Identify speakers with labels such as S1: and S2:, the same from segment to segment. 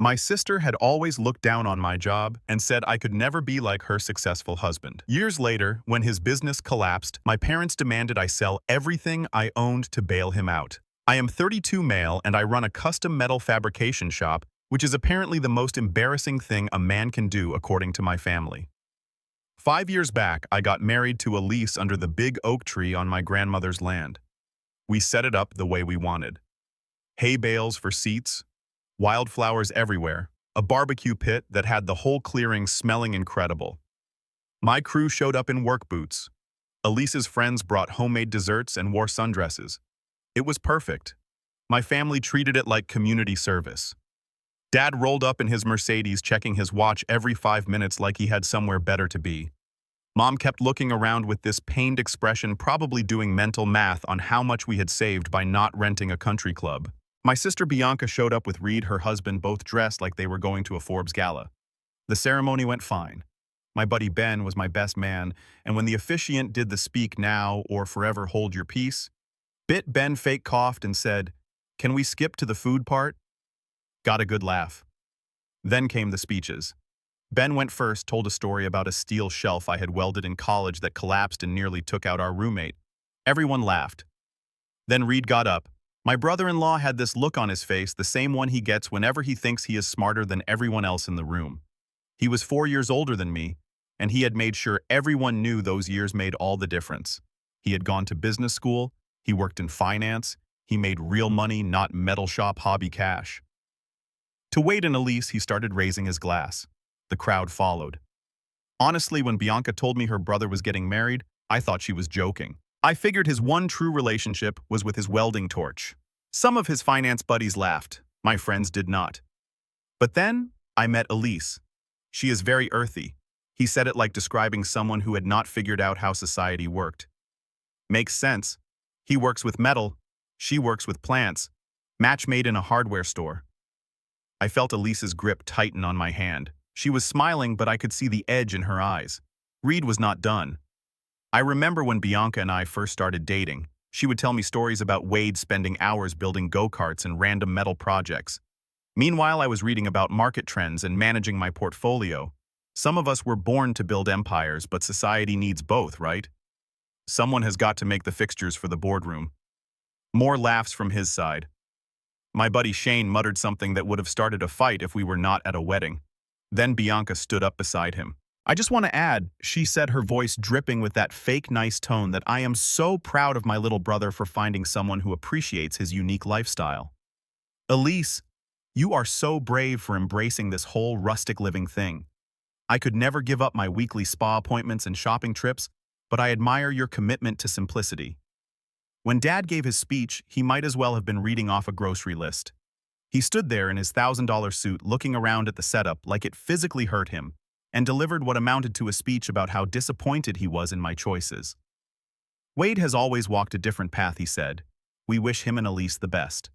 S1: My sister had always looked down on my job and said I could never be like her successful husband. Years later, when his business collapsed, my parents demanded I sell everything I owned to bail him out. I am 32 male and I run a custom metal fabrication shop, which is apparently the most embarrassing thing a man can do according to my family. 5 years back, I got married to Elise under the big oak tree on my grandmother's land. We set it up the way we wanted. Hay bales for seats, wildflowers everywhere, a barbecue pit that had the whole clearing smelling incredible. My crew showed up in work boots. Elise's friends brought homemade desserts and wore sundresses. It was perfect. My family treated it like community service. Dad rolled up in his Mercedes, checking his watch every 5 minutes like he had somewhere better to be. Mom kept looking around with this pained expression, probably doing mental math on how much we had saved by not renting a country club. My sister Bianca showed up with Reed, her husband, both dressed like they were going to a Forbes gala. The ceremony went fine. My buddy Ben was my best man, and when the officiant did the speak now or forever hold your peace, Ben fake coughed and said, "Can we skip to the food part?" Got a good laugh. Then came the speeches. Ben went first, told a story about a steel shelf I had welded in college that collapsed and nearly took out our roommate. Everyone laughed. Then Reed got up. My brother-in-law had this look on his face, the same one he gets whenever he thinks he is smarter than everyone else in the room. He was 4 years older than me, and he had made sure everyone knew those years made all the difference. He had gone to business school, he worked in finance, he made real money, not metal shop hobby cash. To Wade and Elise, he started raising his glass. The crowd followed. Honestly, when Bianca told me her brother was getting married, I thought she was joking. I figured his one true relationship was with his welding torch. Some of his finance buddies laughed. My friends did not. But then, I met Elise. She is very earthy. He said it like describing someone who had not figured out how society worked. Makes sense. He works with metal. She works with plants. Match made in a hardware store. I felt Elise's grip tighten on my hand. She was smiling, but I could see the edge in her eyes. Reed was not done. I remember when Bianca and I first started dating. She would tell me stories about Wade spending hours building go-karts and random metal projects. Meanwhile, I was reading about market trends and managing my portfolio. Some of us were born to build empires, but society needs both, right? Someone has got to make the fixtures for the boardroom. More laughs from his side. My buddy Shane muttered something that would have started a fight if we were not at a wedding. Then Bianca stood up beside him. "I just want to add," she said, her voice dripping with that fake nice tone, "that I am so proud of my little brother for finding someone who appreciates his unique lifestyle. Elise, you are so brave for embracing this whole rustic living thing. I could never give up my weekly spa appointments and shopping trips, but I admire your commitment to simplicity." When Dad gave his speech, he might as well have been reading off a grocery list. He stood there in his $1,000 suit, looking around at the setup like it physically hurt him, and delivered what amounted to a speech about how disappointed he was in my choices. "Wade has always walked a different path," he said. "We wish him and Elise the best."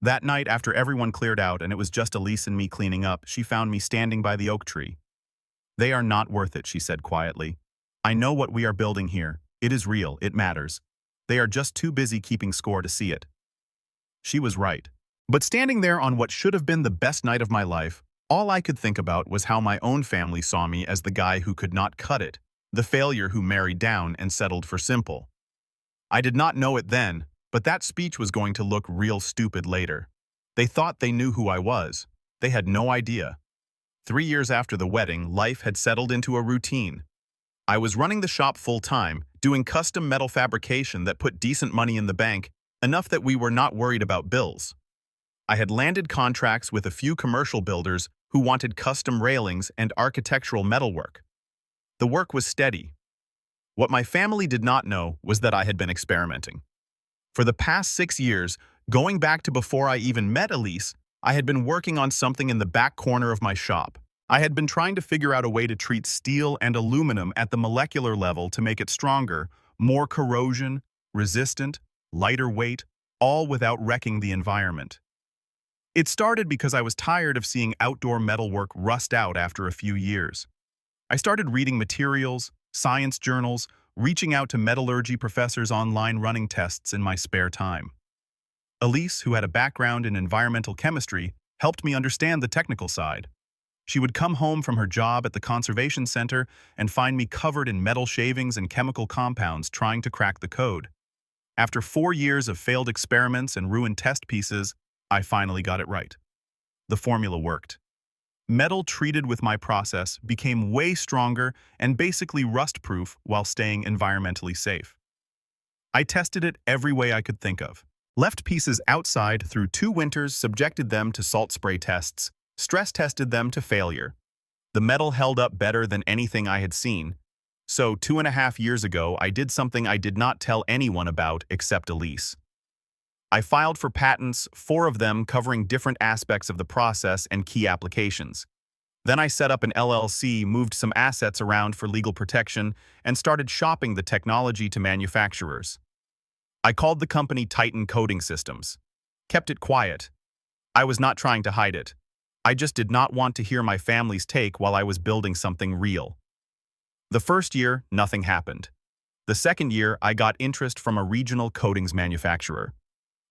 S1: That night, after everyone cleared out and it was just Elise and me cleaning up, she found me standing by the oak tree. "They are not worth it," she said quietly. "I know what we are building here. It is real, it matters. They are just too busy keeping score to see it." She was right. But standing there on what should have been the best night of my life, all I could think about was how my own family saw me as the guy who could not cut it, the failure who married down and settled for simple. I did not know it then, but that speech was going to look real stupid later. They thought they knew who I was. They had no idea. 3 years after the wedding, life had settled into a routine. I was running the shop full-time, doing custom metal fabrication that put decent money in the bank, enough that we were not worried about bills. I had landed contracts with a few commercial builders who wanted custom railings and architectural metalwork. The work was steady. What my family did not know was that I had been experimenting. For the past 6 years, going back to before I even met Elise, I had been working on something in the back corner of my shop. I had been trying to figure out a way to treat steel and aluminum at the molecular level to make it stronger, more corrosion, resistant, lighter weight, all without wrecking the environment. It started because I was tired of seeing outdoor metalwork rust out after a few years. I started reading materials, science journals, reaching out to metallurgy professors online, running tests in my spare time. Elise, who had a background in environmental chemistry, helped me understand the technical side. She would come home from her job at the conservation center and find me covered in metal shavings and chemical compounds trying to crack the code. After 4 years of failed experiments and ruined test pieces, I finally got it right. The formula worked. Metal treated with my process became way stronger and basically rust-proof while staying environmentally safe. I tested it every way I could think of. Left pieces outside through 2 winters, subjected them to salt spray tests, stress tested them to failure. The metal held up better than anything I had seen. So 2.5 years ago, I did something I did not tell anyone about except Elise. I filed for patents, 4 of them covering different aspects of the process and key applications. Then I set up an LLC, moved some assets around for legal protection, and started shopping the technology to manufacturers. I called the company Titan Coating Systems. Kept it quiet. I was not trying to hide it. I just did not want to hear my family's take while I was building something real. The first year, nothing happened. The second year, I got interest from a regional coatings manufacturer.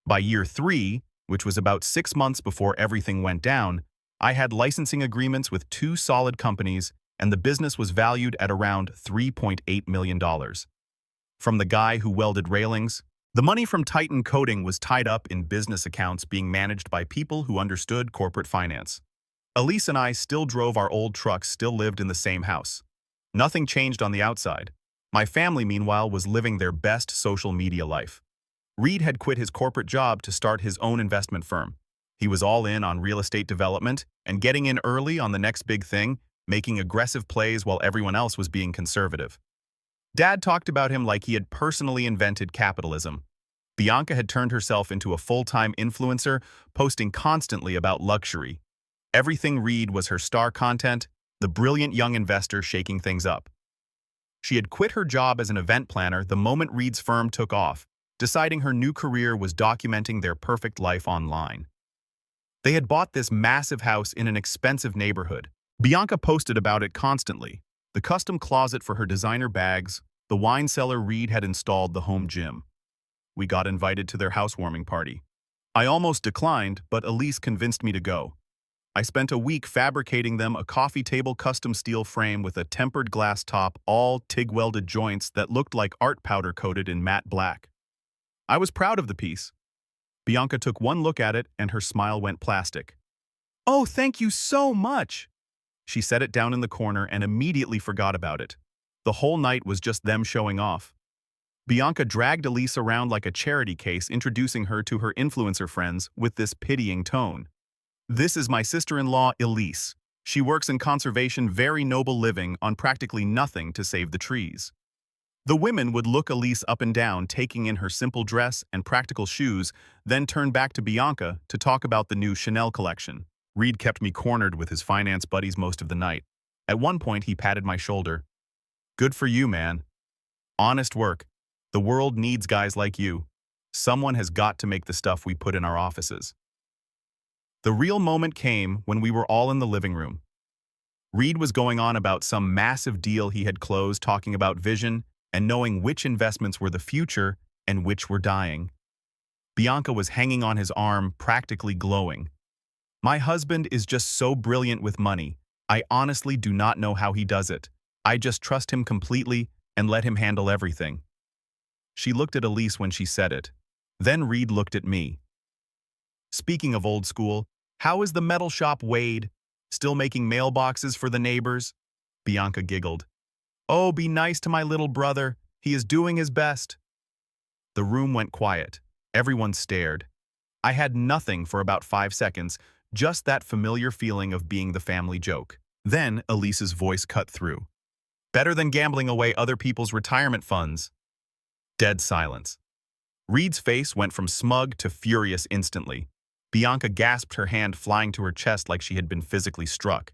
S1: By year 3, which was about 6 months before everything went down, I had licensing agreements with 2 solid companies, and the business was valued at around $3.8 million. From the guy who welded railings, the money from Titan Coating was tied up in business accounts being managed by people who understood corporate finance. Elise and I still drove our old trucks, still lived in the same house. Nothing changed on the outside. My family, meanwhile, was living their best social media life. Reed had quit his corporate job to start his own investment firm. He was all in on real estate development and getting in early on the next big thing, making aggressive plays while everyone else was being conservative. Dad talked about him like he had personally invented capitalism. Bianca had turned herself into a full-time influencer, posting constantly about luxury. Everything Reed was her star content, the brilliant young investor shaking things up. She had quit her job as an event planner the moment Reed's firm took off, deciding her new career was documenting their perfect life online. They had bought this massive house in an expensive neighborhood. Bianca posted about it constantly. The custom closet for her designer bags, the wine cellar Reed had installed, the home gym. We got invited to their housewarming party. I almost declined, but Elise convinced me to go. I spent a week fabricating them a coffee table custom steel frame with a tempered glass top, all TIG-welded joints that looked like art powder coated in matte black. I was proud of the piece. Bianca took one look at it and her smile went plastic. "Oh, thank you so much!" She set it down in the corner and immediately forgot about it. The whole night was just them showing off. Bianca dragged Elise around like a charity case, introducing her to her influencer friends with this pitying tone. "This is my sister-in-law, Elise. She works in conservation, very noble living on practically nothing to save the trees." The women would look Elise up and down, taking in her simple dress and practical shoes, then turn back to Bianca to talk about the new Chanel collection. Reed kept me cornered with his finance buddies most of the night. At one point, he patted my shoulder. "Good for you, man. Honest work. The world needs guys like you. Someone has got to make the stuff we put in our offices." The real moment came when we were all in the living room. Reed was going on about some massive deal he had closed, talking about vision and knowing which investments were the future and which were dying. Bianca was hanging on his arm, practically glowing. "My husband is just so brilliant with money. I honestly do not know how he does it. I just trust him completely and let him handle everything." She looked at Elise when she said it. Then Reed looked at me. "Speaking of old school, how is the metal shop, Wade? Still making mailboxes for the neighbors?" Bianca giggled. "Oh, be nice to my little brother. He is doing his best." The room went quiet. Everyone stared. I had nothing for about 5 seconds, just that familiar feeling of being the family joke. Then Elise's voice cut through. "Better than gambling away other people's retirement funds." Dead silence. Reed's face went from smug to furious instantly. Bianca gasped, her hand flying to her chest like she had been physically struck.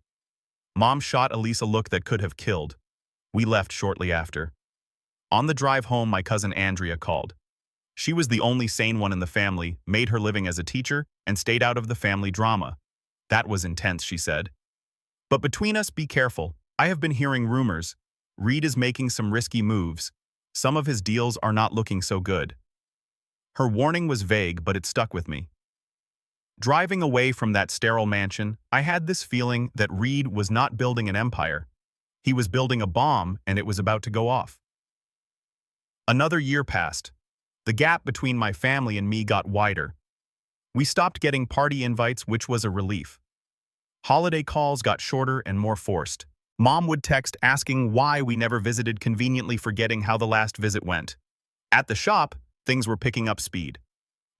S1: Mom shot Elise a look that could have killed. We left shortly after. On the drive home, my cousin Andrea called. She was the only sane one in the family, made her living as a teacher, and stayed out of the family drama. "That was intense," she said. "But between us, be careful. I have been hearing rumors. Reed is making some risky moves. Some of his deals are not looking so good." Her warning was vague, but it stuck with me. Driving away from that sterile mansion, I had this feeling that Reed was not building an empire. He was building a bomb, and it was about to go off. Another year passed. The gap between my family and me got wider. We stopped getting party invites, which was a relief. Holiday calls got shorter and more forced. Mom would text asking why we never visited, conveniently forgetting how the last visit went. At the shop, things were picking up speed.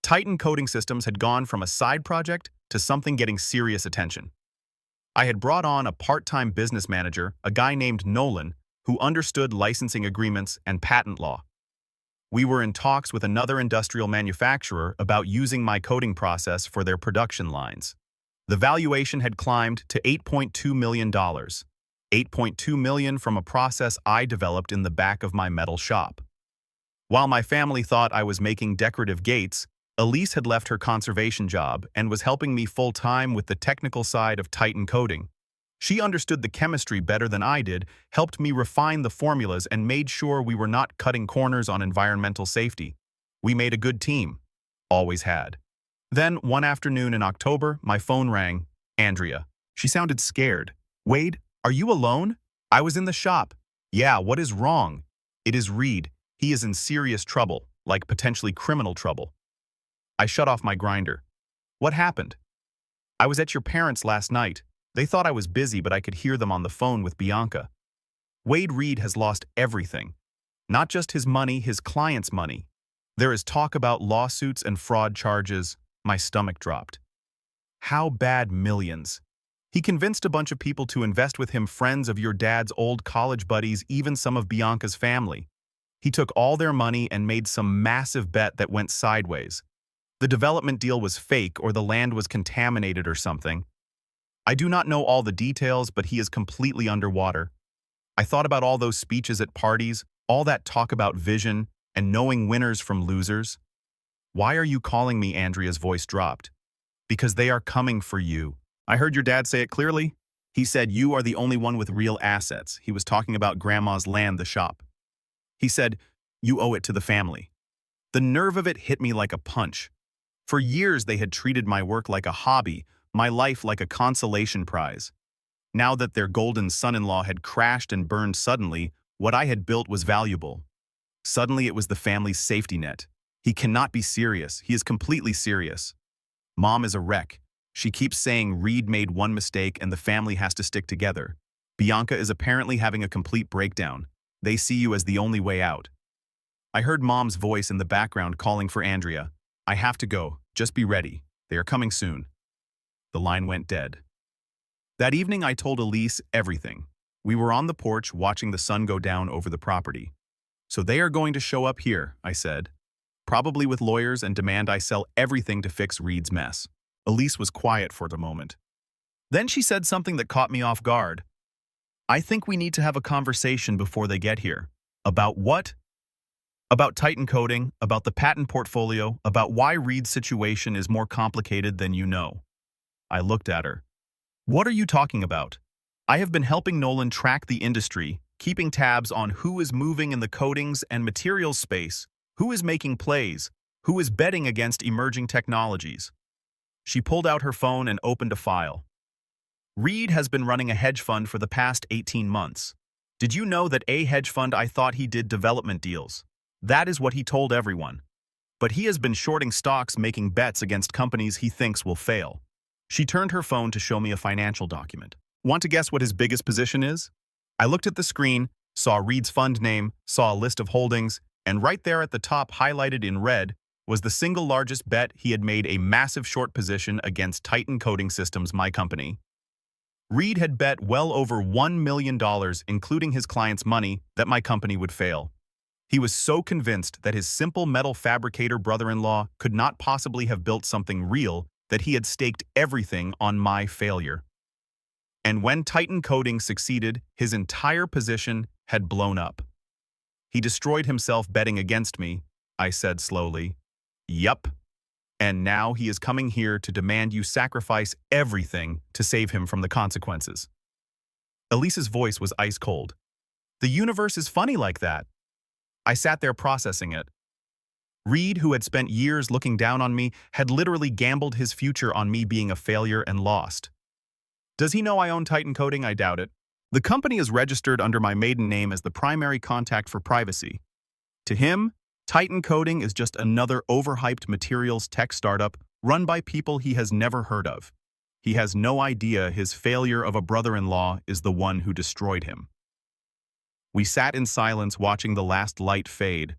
S1: Titan Coating Systems had gone from a side project to something getting serious attention. I had brought on a part-time business manager, a guy named Nolan, who understood licensing agreements and patent law. We were in talks with another industrial manufacturer about using my coating process for their production lines. The valuation had climbed to $8.2 million. $8.2 million from a process I developed in the back of my metal shop. While my family thought I was making decorative gates, Elise had left her conservation job and was helping me full-time with the technical side of Titan Coating. She understood the chemistry better than I did, helped me refine the formulas, and made sure we were not cutting corners on environmental safety. We made a good team. Always had. Then, one afternoon in October, my phone rang. Andrea. She sounded scared. Wade, are you alone? I was in the shop. Yeah, what is wrong? It is Reed. He is in serious trouble, like potentially criminal trouble. I shut off my grinder. What happened? I was at your parents' last night. They thought I was busy, but I could hear them on the phone with Bianca. Wade Reed has lost everything. Not just his money, his clients' money. There is talk about lawsuits and fraud charges. My stomach dropped. How bad? Millions. He convinced a bunch of people to invest with him, friends of your dad's old college buddies, even some of Bianca's family. He took all their money and made some massive bet that went sideways. The development deal was fake, or the land was contaminated or something. I do not know all the details, but he is completely underwater. I thought about all those speeches at parties, all that talk about vision, and knowing winners from losers. Why are you calling me? Andrea's voice dropped. Because they are coming for you. I heard your dad say it clearly. He said you are the only one with real assets. He was talking about Grandma's land, the shop. He said, you owe it to the family. The nerve of it hit me like a punch. For years, they had treated my work like a hobby, my life like a consolation prize. Now that their golden son-in-law had crashed and burned suddenly, what I had built was valuable. Suddenly, it was the family's safety net. He cannot be serious. He is completely serious. Mom is a wreck. She keeps saying Reed made one mistake and the family has to stick together. Bianca is apparently having a complete breakdown. They see you as the only way out. I heard Mom's voice in the background calling for Andrea. I have to go. Just be ready. They are coming soon. The line went dead. That evening, I told Elise everything. We were on the porch watching the sun go down over the property. So they are going to show up here, I said. Probably with lawyers, and demand I sell everything to fix Reed's mess. Elise was quiet for the moment. Then she said something that caught me off guard. I think we need to have a conversation before they get here. About what? About Titan Coating, about the patent portfolio, about why Reed's situation is more complicated than you know. I looked at her. What are you talking about? I have been helping Nolan track the industry, keeping tabs on who is moving in the coatings and materials space, who is making plays, who is betting against emerging technologies. She pulled out her phone and opened a file. Reed has been running a hedge fund for the past 18 months. Did you know that a hedge fund? I thought he did development deals. That is what he told everyone. But he has been shorting stocks, making bets against companies he thinks will fail. She turned her phone to show me a financial document. Want to guess what his biggest position is? I looked at the screen, saw Reed's fund name, saw a list of holdings, and right there at the top, highlighted in red, was the single largest bet. He had made a massive short position against Titan Coating Systems, my company. Reed had bet well over $1 million, including his client's money, that my company would fail. He was so convinced that his simple metal fabricator brother-in-law could not possibly have built something real that he had staked everything on my failure. And when Titan Coating succeeded, his entire position had blown up. He destroyed himself betting against me, I said slowly. Yup. And now he is coming here to demand you sacrifice everything to save him from the consequences. Elise's voice was ice cold. The universe is funny like that. I sat there processing it. Reed, who had spent years looking down on me, had literally gambled his future on me being a failure and lost. Does he know I own Titan Coating? I doubt it. The company is registered under my maiden name as the primary contact for privacy. To him, Titan Coating is just another overhyped materials tech startup run by people he has never heard of. He has no idea his failure of a brother-in-law is the one who destroyed him. We sat in silence watching the last light fade.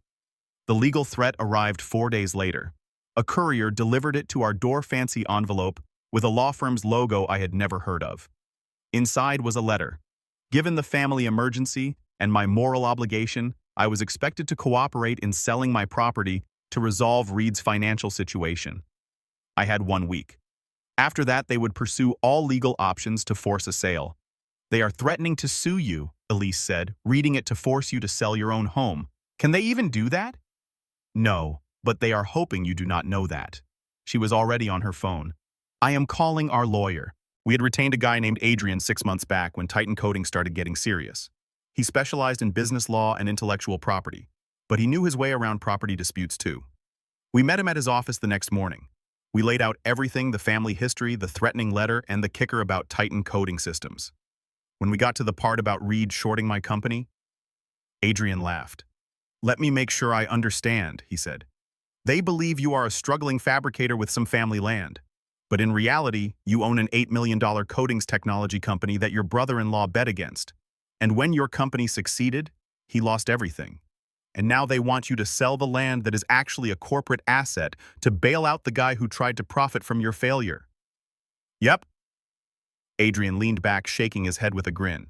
S1: The legal threat arrived 4 days later. A courier delivered it to our door fancy envelope with a law firm's logo I had never heard of. Inside was a letter. Given the family emergency and my moral obligation, I was expected to cooperate in selling my property to resolve Reed's financial situation. I had 1 week. After that, they would pursue all legal options to force a sale. They are threatening to sue you, Elise said, reading it to force you to sell your own home. Can they even do that? No, but they are hoping you do not know that. She was already on her phone. I am calling our lawyer. We had retained a guy named Adrian 6 months back when Titan Coating started getting serious. He specialized in business law and intellectual property, but he knew his way around property disputes too. We met him at his office the next morning. We laid out everything, the family history, the threatening letter, and the kicker about Titan Coating Systems. When we got to the part about Reed shorting my company, Adrian laughed. "Let me make sure I understand," he said. "They believe you are a struggling fabricator with some family land. But in reality, you own an $8 million coatings technology company that your brother-in-law bet against. And when your company succeeded, he lost everything. And now they want you to sell the land that is actually a corporate asset to bail out the guy who tried to profit from your failure." "Yep." Adrian leaned back, shaking his head with a grin.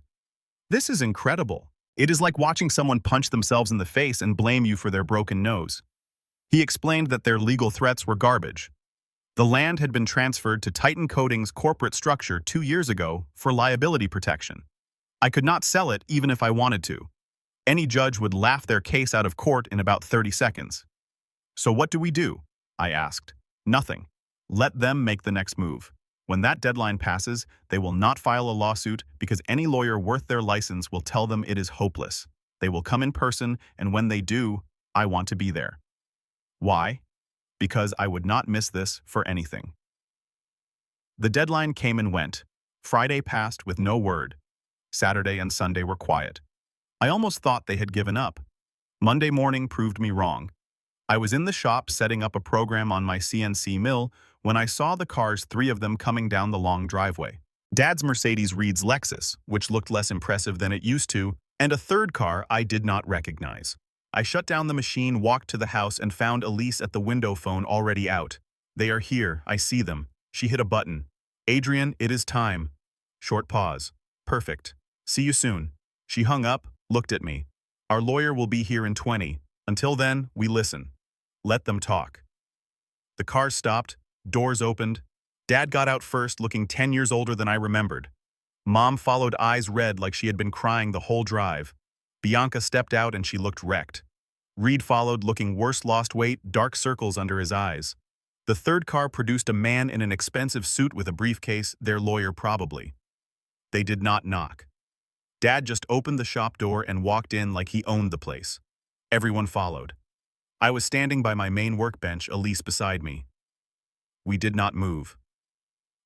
S1: "This is incredible. It is like watching someone punch themselves in the face and blame you for their broken nose." He explained that their legal threats were garbage. The land had been transferred to Titan Coating's corporate structure 2 years ago for liability protection. I could not sell it even if I wanted to. Any judge would laugh their case out of court in about 30 seconds. "So what do we do?" I asked. "Nothing. Let them make the next move. When that deadline passes, they will not file a lawsuit because any lawyer worth their license will tell them it is hopeless. They will come in person, and when they do, I want to be there." Why? Because I would not miss this for anything. The deadline came and went. Friday passed with no word. Saturday and Sunday were quiet. I almost thought they had given up. Monday morning proved me wrong. I was in the shop setting up a program on my CNC mill when I saw the cars, 3 of them, coming down the long driveway. Dad's Mercedes, Reed's Lexus, which looked less impressive than it used to, and a third car I did not recognize. I shut down the machine, walked to the house, and found Elise at the window phone already out. "They are here. I see them." She hit a button. "Adrian, it is time." Short pause. "Perfect. See you soon." She hung up, looked at me. "Our lawyer will be here in 20. Until then, we listen. Let them talk." The car stopped, doors opened. Dad got out first, looking 10 years older than I remembered. Mom followed, eyes red like she had been crying the whole drive. Bianca stepped out and she looked wrecked. Reed followed, looking worse, lost weight, dark circles under his eyes. The third car produced a man in an expensive suit with a briefcase, their lawyer probably. They did not knock. Dad just opened the shop door and walked in like he owned the place. Everyone followed. I was standing by my main workbench, Elise beside me. We did not move.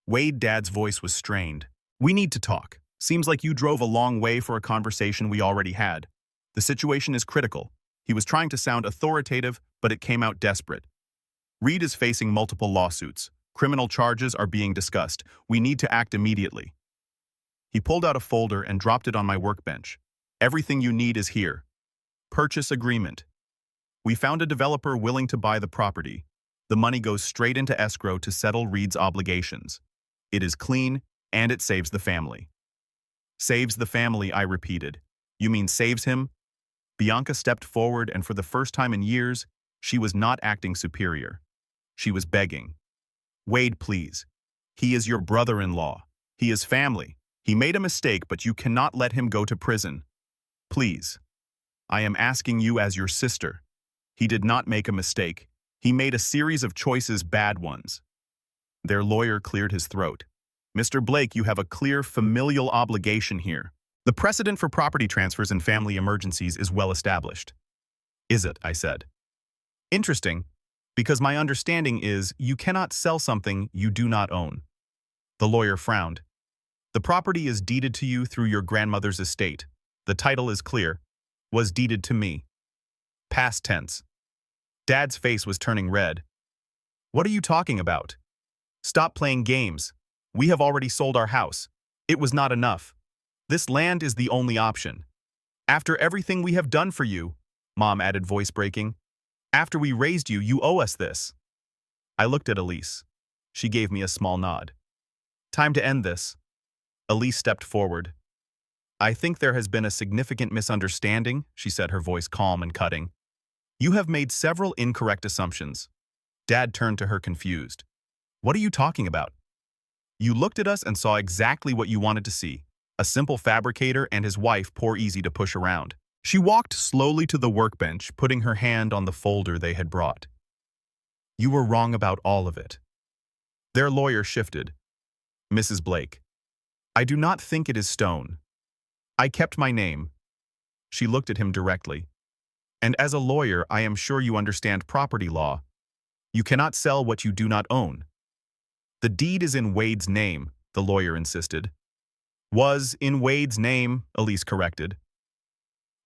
S1: "Wade," Dad's voice was strained. "We need to talk. Seems like you drove a long way for a conversation we already had. The situation is critical." He was trying to sound authoritative, but it came out desperate. "Reed is facing multiple lawsuits. Criminal charges are being discussed. We need to act immediately." He pulled out a folder and dropped it on my workbench. "Everything you need is here. Purchase agreement. We found a developer willing to buy the property. The money goes straight into escrow to settle Reed's obligations. It is clean, and it saves the family." "Saves the family," I repeated. "You mean saves him?" Bianca stepped forward, and for the first time in years, she was not acting superior. She was begging. "Wade, please. He is your brother-in-law. He is family. He made a mistake, but you cannot let him go to prison. Please. I am asking you as your sister. He did not make a mistake. He made a series of choices, bad ones." Their lawyer cleared his throat. "Mr. Blake, you have a clear familial obligation here. The precedent for property transfers in family emergencies is well established." "Is it?" I said. Interesting, because my understanding is you cannot sell something you do not own. The lawyer frowned. The property is deeded to you through your grandmother's estate. The title is clear. Was deeded to me. Past tense. Dad's face was turning red. What are you talking about? Stop playing games. We have already sold our house. It was not enough. This land is the only option. After everything we have done for you, Mom added, voice breaking. After we raised you, you owe us this. I looked at Elise. She gave me a small nod. Time to end this. Elise stepped forward. I think there has been a significant misunderstanding, she said, her voice calm and cutting. You have made several incorrect assumptions. Dad turned to her confused. What are you talking about? You looked at us and saw exactly what you wanted to see. A simple fabricator and his wife poor easy to push around. She walked slowly to the workbench, putting her hand on the folder they had brought. You were wrong about all of it. Their lawyer shifted. Mrs. Blake. I do not think it is stone. I kept my name. She looked at him directly. And as a lawyer, I am sure you understand property law. You cannot sell what you do not own. The deed is in Wade's name, the lawyer insisted. Was in Wade's name, Elise corrected.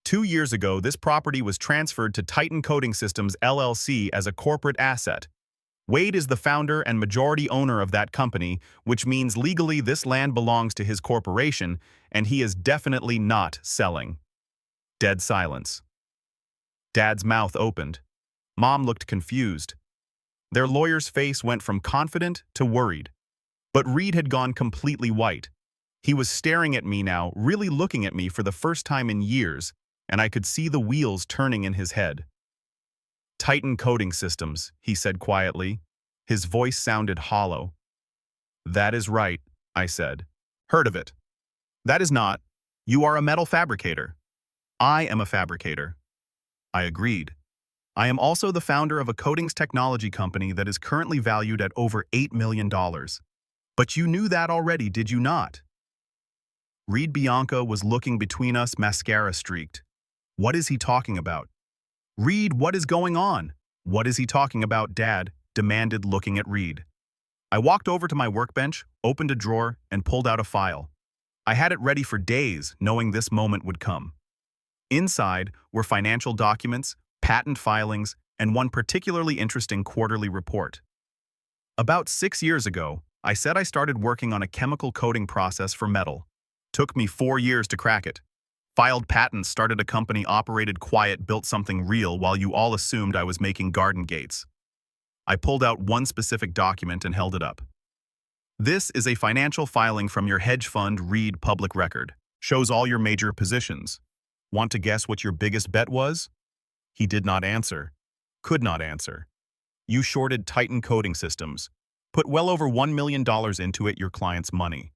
S1: 2 years ago, this property was transferred to Titan Coating Systems LLC as a corporate asset. Wade is the founder and majority owner of that company, which means legally this land belongs to his corporation, and he is definitely not selling. Dead silence. Dad's mouth opened. Mom looked confused. Their lawyer's face went from confident to worried. But Reed had gone completely white. He was staring at me now, really looking at me for the first time in years, and I could see the wheels turning in his head. Titan Coating Systems, he said quietly. His voice sounded hollow. That is right, I said. Heard of it. That is not. You are a metal fabricator. I am a fabricator. I agreed. I am also the founder of a coatings technology company that is currently valued at over $8 million. But you knew that already, did you not? Reed Bianca was looking between us, mascara streaked. What is he talking about? Reed, what is going on? What is he talking about, Dad? Demanded, looking at Reed. I walked over to my workbench, opened a drawer, and pulled out a file. I had it ready for days, knowing this moment would come. Inside were financial documents, patent filings, and one particularly interesting quarterly report. About 6 years ago, I said I started working on a chemical coating process for metal. Took me 4 years to crack it. Filed patents, started a company, operated quiet, built something real while you all assumed I was making garden gates. I pulled out one specific document and held it up. This is a financial filing from your hedge fund, Reed Public Record. Shows all your major positions. Want to guess what your biggest bet was? He did not answer. Could not answer. You shorted Titan Coating Systems. Put well over $1 million into it, your client's money.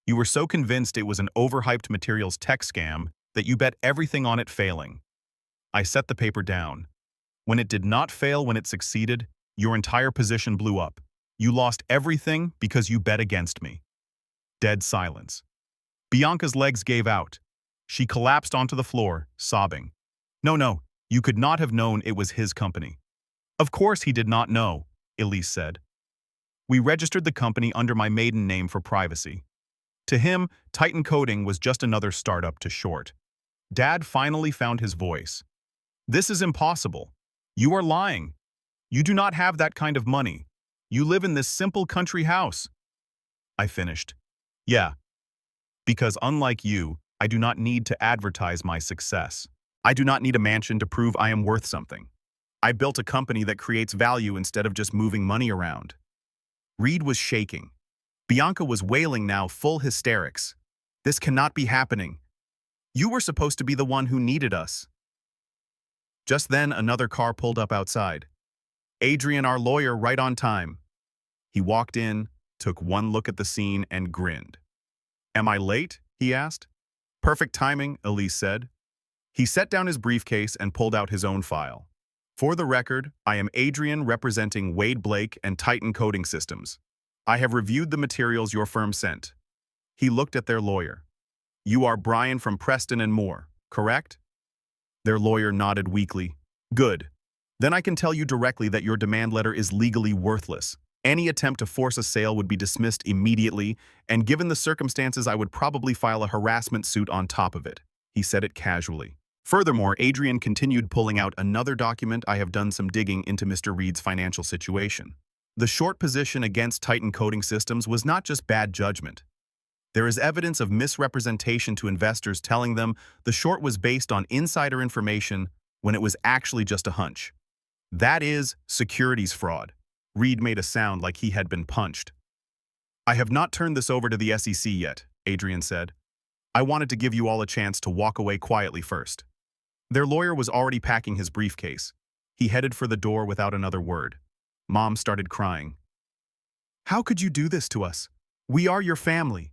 S1: You were so convinced it was an overhyped materials tech scam that you bet everything on it failing. I set the paper down. When it did not fail, when it succeeded, your entire position blew up. You lost everything because you bet against me. Dead silence. Bianca's legs gave out. She collapsed onto the floor, sobbing. No, you could not have known it was his company. Of course he did not know, Elise said. We registered the company under my maiden name for privacy. To him, Titan Coating was just another startup to short. Dad finally found his voice. This is impossible. You are lying. You do not have that kind of money. You live in this simple country house. I finished. Yeah. Because unlike you, I do not need to advertise my success. I do not need a mansion to prove I am worth something. I built a company that creates value instead of just moving money around. Reed was shaking. Bianca was wailing now, full hysterics. This cannot be happening. You were supposed to be the one who needed us. Just then, another car pulled up outside. Adrian, our lawyer, right on time. He walked in, took one look at the scene, and grinned. Am I late? He asked. Perfect timing, Elise said. He set down his briefcase and pulled out his own file. For the record, I am Adrian, representing Wade Blake and Titan Coating Systems. I have reviewed the materials your firm sent. He looked at their lawyer. You are Brian from Preston and Moore, correct? Their lawyer nodded weakly. Good. Then I can tell you directly that your demand letter is legally worthless. Any attempt to force a sale would be dismissed immediately, and given the circumstances, I would probably file a harassment suit on top of it. He said it casually. Furthermore, Adrian continued pulling out another document. I have done some digging into Mr. Reed's financial situation. The short position against Titan Coating Systems was not just bad judgment. There is evidence of misrepresentation to investors telling them the short was based on insider information when it was actually just a hunch. That is securities fraud. Reed made a sound like he had been punched. I have not turned this over to the SEC yet, Adrian said. I wanted to give you all a chance to walk away quietly first. Their lawyer was already packing his briefcase. He headed for the door without another word. Mom started crying. How could you do this to us? We are your family.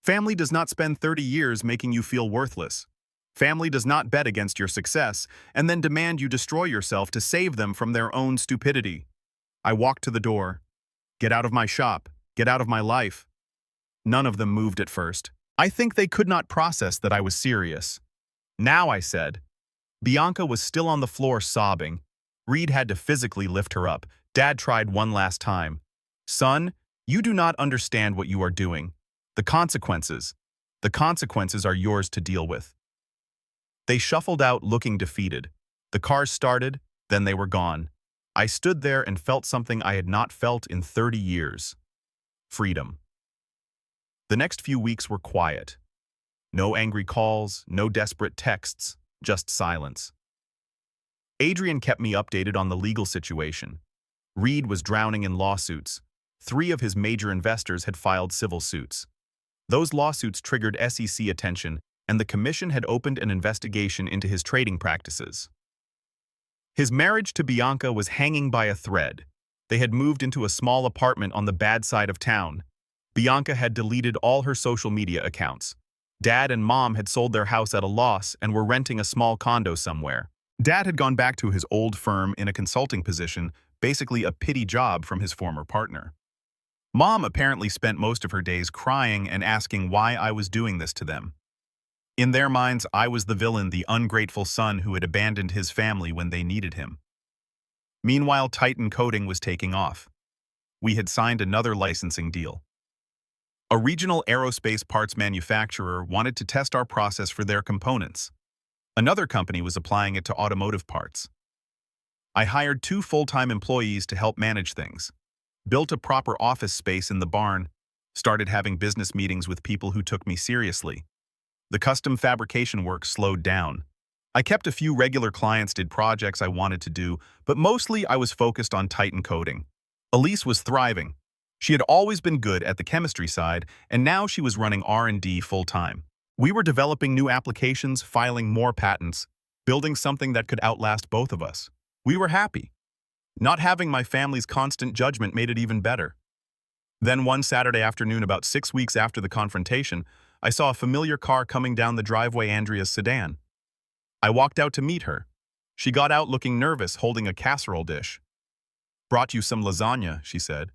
S1: Family does not spend 30 years making you feel worthless. Family does not bet against your success and then demand you destroy yourself to save them from their own stupidity. I walked to the door. Get out of my shop. Get out of my life. None of them moved at first. I think they could not process that I was serious. Now, I said. Bianca was still on the floor sobbing. Reed had to physically lift her up. Dad tried one last time. Son, you do not understand what you are doing. The consequences are yours to deal with. They shuffled out looking defeated. The cars started, then they were gone. I stood there and felt something I had not felt in 30 years. Freedom. The next few weeks were quiet. No angry calls, no desperate texts, just silence. Adrian kept me updated on the legal situation. Reed was drowning in lawsuits. 3 of his major investors had filed civil suits. Those lawsuits triggered SEC attention, and the commission had opened an investigation into his trading practices. His marriage to Bianca was hanging by a thread. They had moved into a small apartment on the bad side of town. Bianca had deleted all her social media accounts. Dad and Mom had sold their house at a loss and were renting a small condo somewhere. Dad had gone back to his old firm in a consulting position, basically a pity job from his former partner. Mom apparently spent most of her days crying and asking why I was doing this to them. In their minds, I was the villain, the ungrateful son who had abandoned his family when they needed him. Meanwhile, Titan Coating was taking off. We had signed another licensing deal. A regional aerospace parts manufacturer wanted to test our process for their components. Another company was applying it to automotive parts. I hired 2 full-time employees to help manage things, built a proper office space in the barn, started having business meetings with people who took me seriously. The custom fabrication work slowed down. I kept a few regular clients, did projects I wanted to do, but mostly I was focused on Titan Coating. Elise was thriving. She had always been good at the chemistry side, and now she was running R&D full-time. We were developing new applications, filing more patents, building something that could outlast both of us. We were happy. Not having my family's constant judgment made it even better. Then one Saturday afternoon, about 6 weeks after the confrontation, I saw a familiar car coming down the driveway, Andrea's sedan. I walked out to meet her. She got out looking nervous, holding a casserole dish. Brought you some lasagna, she said.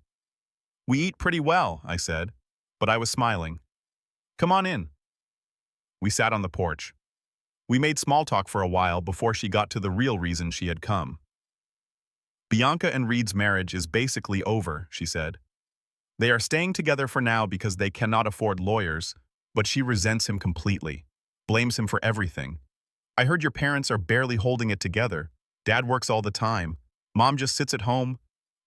S1: We eat pretty well, I said, but I was smiling. Come on in. We sat on the porch. We made small talk for a while before she got to the real reason she had come. Bianca and Reed's marriage is basically over, she said. They are staying together for now because they cannot afford lawyers, but she resents him completely, blames him for everything. I heard your parents are barely holding it together. Dad works all the time. Mom just sits at home.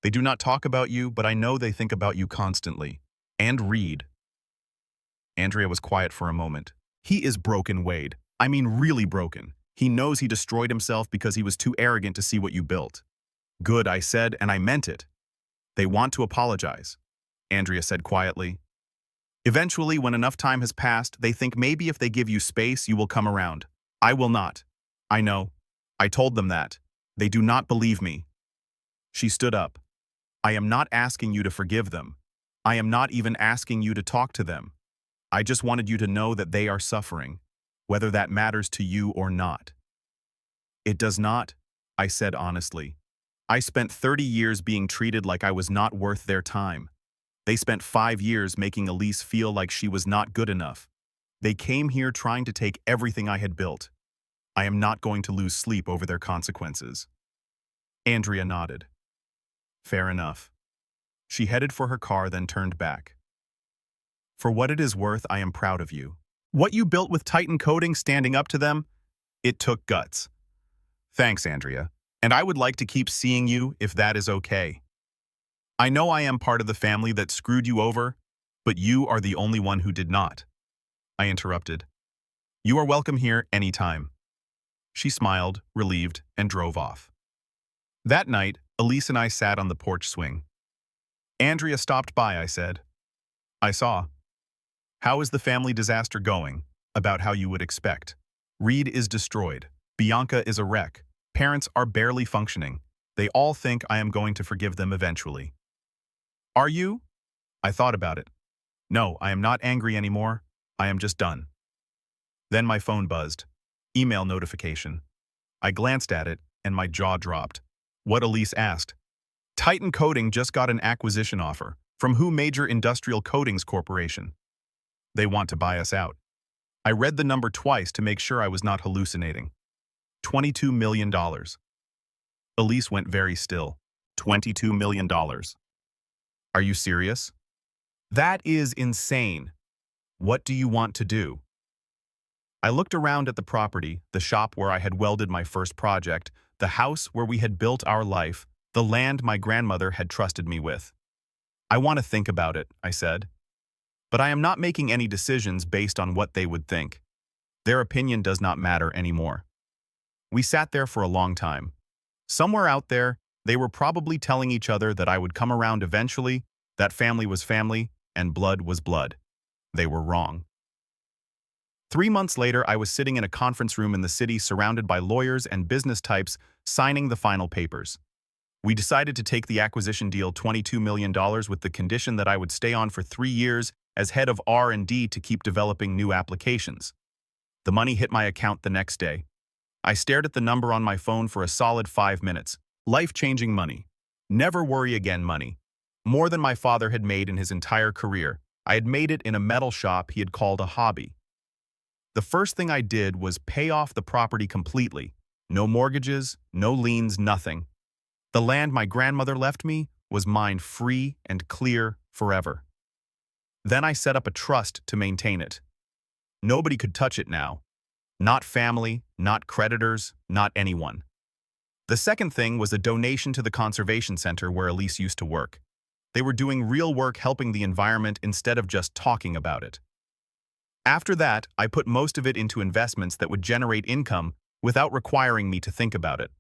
S1: They do not talk about you, but I know they think about you constantly. And Reed. Andrea was quiet for a moment. He is broken, Wade. I mean really broken. He knows he destroyed himself because he was too arrogant to see what you built. Good, I said, and I meant it. They want to apologize, Andrea said quietly. Eventually, when enough time has passed, they think maybe if they give you space, you will come around. I will not. I know. I told them that. They do not believe me. She stood up. I am not asking you to forgive them. I am not even asking you to talk to them. I just wanted you to know that they are suffering, whether that matters to you or not. It does not, I said honestly. I spent 30 years being treated like I was not worth their time. They spent 5 years making Elise feel like she was not good enough. They came here trying to take everything I had built. I am not going to lose sleep over their consequences. Andrea nodded. Fair enough. She headed for her car, then turned back. For what it is worth, I am proud of you. What you built with Titan Coating standing up to them, it took guts. Thanks, Andrea. And I would like to keep seeing you if that is okay. I know I am part of the family that screwed you over, but you are the only one who did not. I interrupted. You are welcome here anytime. She smiled, relieved, and drove off. That night, Elise and I sat on the porch swing. Andrea stopped by, I said. I saw. How is the family disaster going? About how you would expect. Reed is destroyed. Bianca is a wreck. Parents are barely functioning. They all think I am going to forgive them eventually. Are you? I thought about it. No, I am not angry anymore. I am just done. Then my phone buzzed. Email notification. I glanced at it, and my jaw dropped. What Elise asked. Titan Coating just got an acquisition offer. From who? Major Industrial Coatings Corporation. They want to buy us out. I read the number twice to make sure I was not hallucinating. $22 million. Elise went very still. $22 million. Are you serious? That is insane. What do you want to do? I looked around at the property, the shop where I had welded my first project, the house where we had built our life, the land my grandmother had trusted me with. I want to think about it, I said. But I am not making any decisions based on what they would think. Their opinion does not matter anymore. We sat there for a long time. Somewhere out there, they were probably telling each other that I would come around eventually, that family was family, and blood was blood. They were wrong. 3 months later, I was sitting in a conference room in the city surrounded by lawyers and business types signing the final papers. We decided to take the acquisition deal $22 million with the condition that I would stay on for 3 years as head of R&D to keep developing new applications. The money hit my account the next day. I stared at the number on my phone for a solid 5 minutes. Life-changing money. Never worry again money. More than my father had made in his entire career. I had made it in a metal shop he had called a hobby. The first thing I did was pay off the property completely. No mortgages, no liens, nothing. The land my grandmother left me was mine free and clear forever. Then I set up a trust to maintain it. Nobody could touch it now. Not family, not creditors, not anyone. The second thing was a donation to the conservation center where Elise used to work. They were doing real work helping the environment instead of just talking about it. After that, I put most of it into investments that would generate income without requiring me to think about it.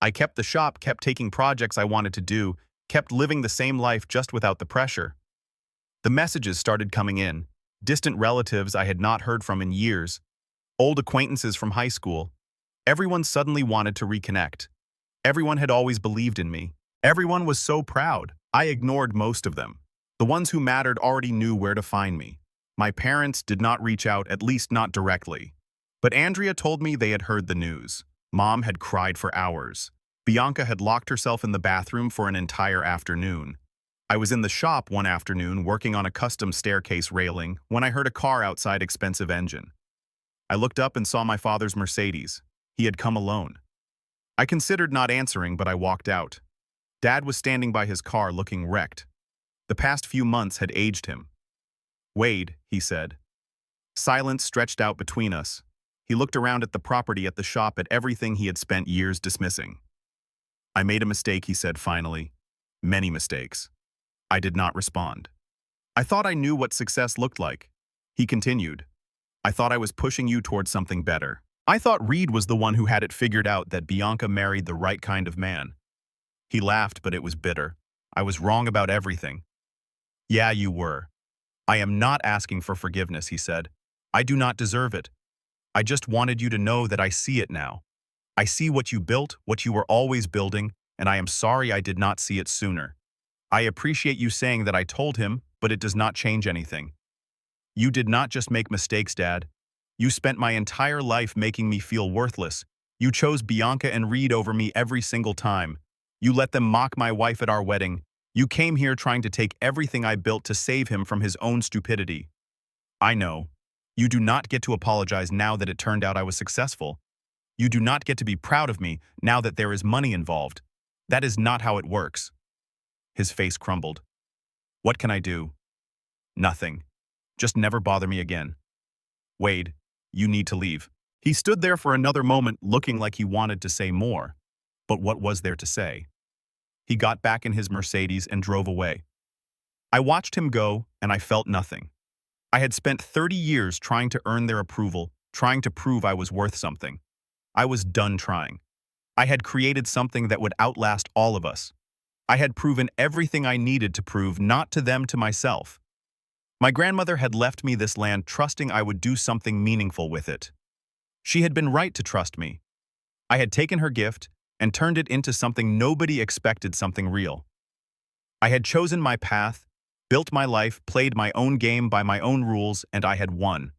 S1: I kept the shop, kept taking projects I wanted to do, kept living the same life just without the pressure. The messages started coming in. Distant relatives I had not heard from in years. Old acquaintances from high school. Everyone suddenly wanted to reconnect. Everyone had always believed in me. Everyone was so proud. I ignored most of them. The ones who mattered already knew where to find me. My parents did not reach out, at least not directly. But Andrea told me they had heard the news. Mom had cried for hours. Bianca had locked herself in the bathroom for an entire afternoon. I was in the shop one afternoon working on a custom staircase railing when I heard a car outside Expensive Engine. I looked up and saw my father's Mercedes. He had come alone. I considered not answering, but I walked out. Dad was standing by his car looking wrecked. The past few months had aged him. Wade, he said. Silence stretched out between us. He looked around at the property, at the shop, at everything he had spent years dismissing. I made a mistake, he said finally. Many mistakes. I did not respond. I thought I knew what success looked like. He continued. I thought I was pushing you towards something better. I thought Reed was the one who had it figured out, that Bianca married the right kind of man. He laughed, but it was bitter. I was wrong about everything. Yeah, you were. I am not asking for forgiveness, he said. I do not deserve it. I just wanted you to know that I see it now. I see what you built, what you were always building, and I am sorry I did not see it sooner. I appreciate you saying that I told him, but it does not change anything. You did not just make mistakes, Dad. You spent my entire life making me feel worthless. You chose Bianca and Reed over me every single time. You let them mock my wife at our wedding. You came here trying to take everything I built to save him from his own stupidity. I know. You do not get to apologize now that it turned out I was successful. You do not get to be proud of me now that there is money involved. That is not how it works. His face crumbled. What can I do? Nothing. Just never bother me again. Wade, you need to leave. He stood there for another moment looking like he wanted to say more. But what was there to say? He got back in his Mercedes and drove away. I watched him go, and I felt nothing. I had spent 30 years trying to earn their approval, trying to prove I was worth something. I was done trying. I had created something that would outlast all of us. I had proven everything I needed to prove, not to them, to myself. My grandmother had left me this land trusting I would do something meaningful with it. She had been right to trust me. I had taken her gift and turned it into something nobody expected, something real. I had chosen my path, built my life, played my own game by my own rules, and I had won.